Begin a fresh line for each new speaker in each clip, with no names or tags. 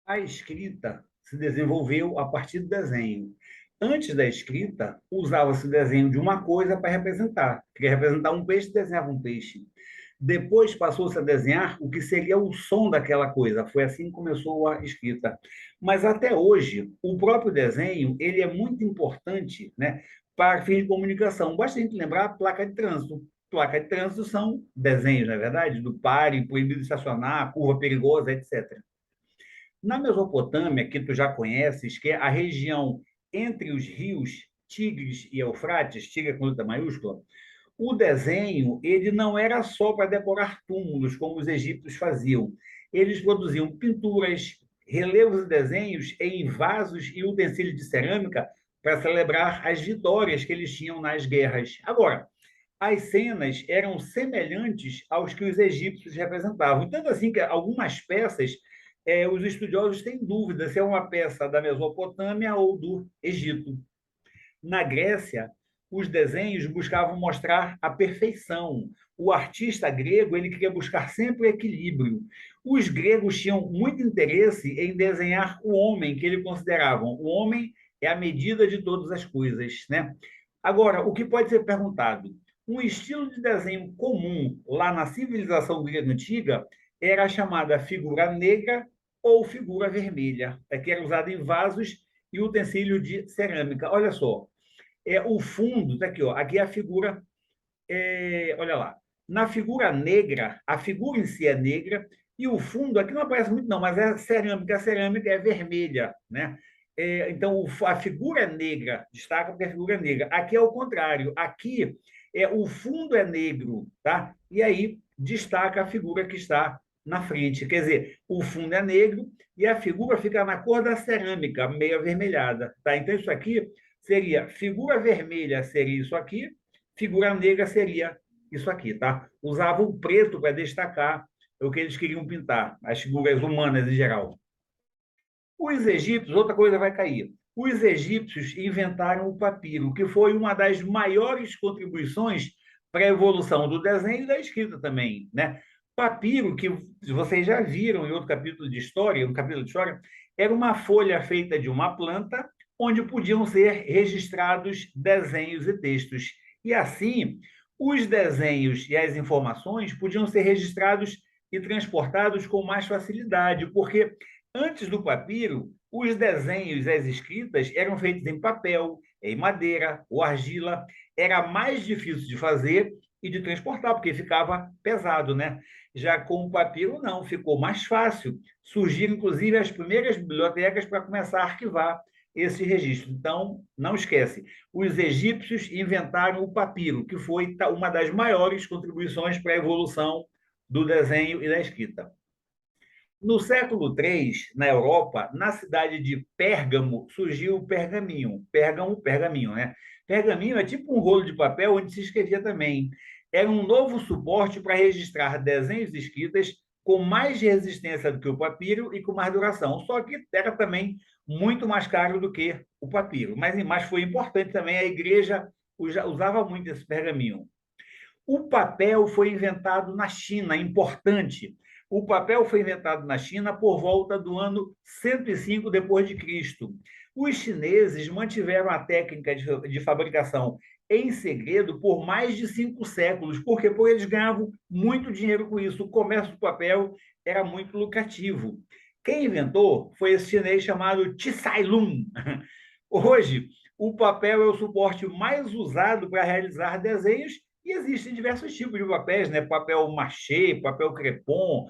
A escrita se desenvolveu a partir do desenho. Antes da escrita, usava-se o desenho de uma coisa para representar. Queria representar um peixe, desenhava um peixe. Depois passou-se a desenhar o que seria o som daquela coisa. Foi assim que começou a escrita. Mas até hoje, o próprio desenho ele é muito importante, né, para fins de comunicação. Basta a gente lembrar a placa de trânsito. Placa de trânsito são desenhos, não é verdade? Do pare, proibido estacionar, curva perigosa, etc. Na Mesopotâmia, que tu já conheces, que é a região entre os rios Tigres e Eufrates, Tigre com letra maiúscula, o desenho ele não era só para decorar túmulos, como os egípcios faziam. Eles produziam pinturas, relevos e desenhos em vasos e utensílios de cerâmica para celebrar as vitórias que eles tinham nas guerras. Agora, as cenas eram semelhantes aos que os egípcios representavam. Tanto assim que algumas peças, os estudiosos têm dúvida se é uma peça da Mesopotâmia ou do Egito. Na Grécia, os desenhos buscavam mostrar a perfeição. O artista grego ele queria buscar sempre o equilíbrio. Os gregos tinham muito interesse em desenhar o homem, que eles consideravam o homem é a medida de todas as coisas, né? Agora, o que pode ser perguntado? Um estilo de desenho comum lá na civilização grega antiga era a chamada figura negra ou figura vermelha, que era usada em vasos e utensílio de cerâmica. Olha só, o fundo, tá aqui, ó, aqui é a figura, olha lá, na figura negra, a figura em si é negra, e o fundo, aqui não aparece muito não, mas é cerâmica, a cerâmica é vermelha, né? Então, a figura é negra, destaca porque a figura é negra. Aqui é o contrário, aqui o fundo é negro, tá? E aí destaca a figura que está na frente. Quer dizer, o fundo é negro e a figura fica na cor da cerâmica, meio avermelhada, tá? Então, isso aqui seria figura vermelha seria isso aqui, figura negra seria isso aqui, tá? Usavam o preto para destacar o que eles queriam pintar, as figuras humanas em geral. Os egípcios, outra coisa vai cair. Os egípcios inventaram o papiro, que foi uma das maiores contribuições para a evolução do desenho e da escrita também, né? Papiro, que vocês já viram em outro capítulo de história, um capítulo de história, era uma folha feita de uma planta onde podiam ser registrados desenhos e textos. E assim, os desenhos e as informações podiam ser registrados e transportados com mais facilidade, porque antes do papiro, os desenhos e as escritas eram feitos em papel, em madeira ou argila. Era mais difícil de fazer e de transportar, porque ficava pesado, né? Já com o papiro, não, ficou mais fácil. Surgiram, inclusive, as primeiras bibliotecas para começar a arquivar esse registro. Então, não esquece, os egípcios inventaram o papiro, que foi uma das maiores contribuições para a evolução do desenho e da escrita. No século III, na Europa, na cidade de Pérgamo, surgiu o pergaminho. Pérgamo, pergaminho, né? Pergaminho é tipo um rolo de papel onde se escrevia também. Era um novo suporte para registrar desenhos e escritas com mais resistência do que o papiro e com mais duração. Só que era também muito mais caro do que o papiro. Mas foi importante também, a igreja usava muito esse pergaminho. O papel foi inventado na China, importante. O papel foi inventado na China por volta do ano 105 depois de Cristo. Os chineses mantiveram a técnica de fabricação em segredo por mais de 5 séculos, porque eles ganhavam muito dinheiro com isso. O comércio do papel era muito lucrativo. Quem inventou foi esse chinês chamado Tsai-Lung. Hoje, o papel é o suporte mais usado para realizar desenhos e existem diversos tipos de papéis, né? Papel machê, papel crepom,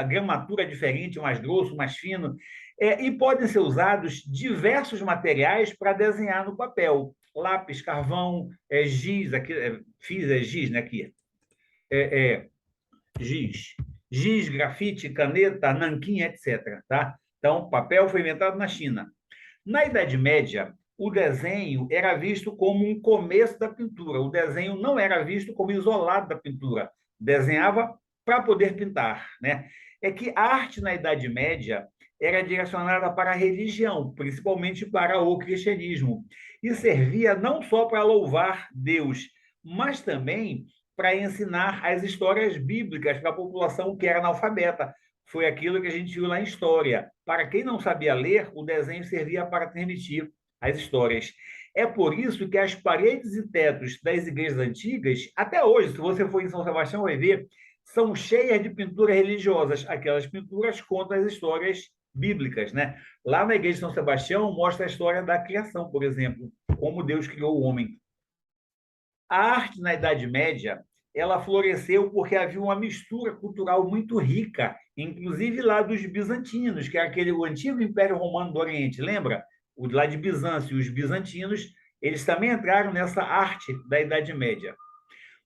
gramatura diferente, mais grosso, mais fino. E podem ser usados diversos materiais para desenhar no papel. Lápis, carvão, giz, aqui, fiz giz, né? Aqui. É, giz. Giz, grafite, caneta, nanquim, etc. Tá? Então, papel foi inventado na China. Na Idade Média, o desenho era visto como um começo da pintura. O desenho não era visto como isolado da pintura. Desenhava para poder pintar, né? É que a arte na Idade Média era direcionada para a religião, principalmente para o cristianismo, e servia não só para louvar Deus, mas também para ensinar as histórias bíblicas para a população que era analfabeta. Foi aquilo que a gente viu lá em história. Para quem não sabia ler, o desenho servia para transmitir as histórias. É por isso que as paredes e tetos das igrejas antigas, até hoje, se você for em São Sebastião, vai ver, são cheias de pinturas religiosas. Aquelas pinturas contam as histórias bíblicas, né? Lá na igreja de São Sebastião mostra a história da criação, por exemplo, como Deus criou o homem. A arte na Idade Média, ela floresceu porque havia uma mistura cultural muito rica, inclusive lá dos bizantinos, que é aquele o antigo Império Romano do Oriente, lembra? O lá de Bizâncio, os bizantinos, eles também entraram nessa arte da Idade Média.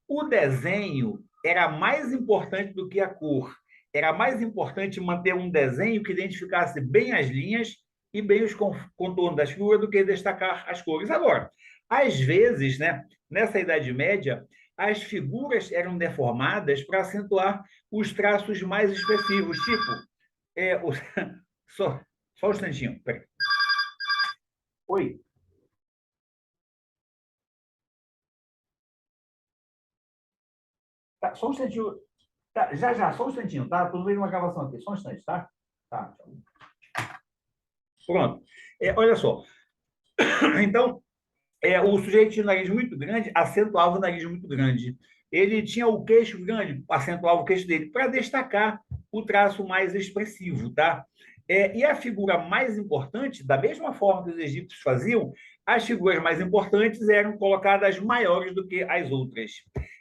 O desenho era mais importante do que a cor. Era mais importante manter um desenho que identificasse bem as linhas e bem os contornos das figuras do que destacar as cores. Agora, às vezes, né, nessa Idade Média, as figuras eram deformadas para acentuar os traços mais expressivos, tipo, é, o... só, só um instantinho, peraí. Oi. Tá, só um instantinho. Tá, já, já, só um instantinho, tá? Tudo bem uma gravação aqui, só um instante, tá? Tá. Pronto. Olha só. Então, o sujeito tinha um nariz muito grande, acentuava o nariz muito grande. Ele tinha o queixo grande, acentuava o queixo dele, para destacar o traço mais expressivo, tá? E a figura mais importante, da mesma forma que os egípcios faziam, as figuras mais importantes eram colocadas maiores do que as outras.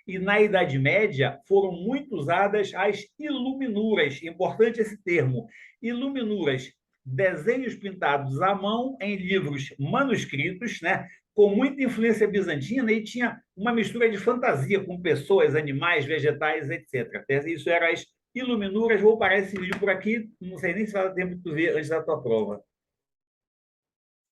E na Idade Média foram muito usadas as iluminuras, importante esse termo, iluminuras, desenhos pintados à mão em livros manuscritos, né, com muita influência bizantina e tinha uma mistura de fantasia com pessoas, animais, vegetais, etc. Isso era as iluminuras. Vou parar esse vídeo por aqui, não sei nem se vai dar tempo de tu ver antes da tua prova.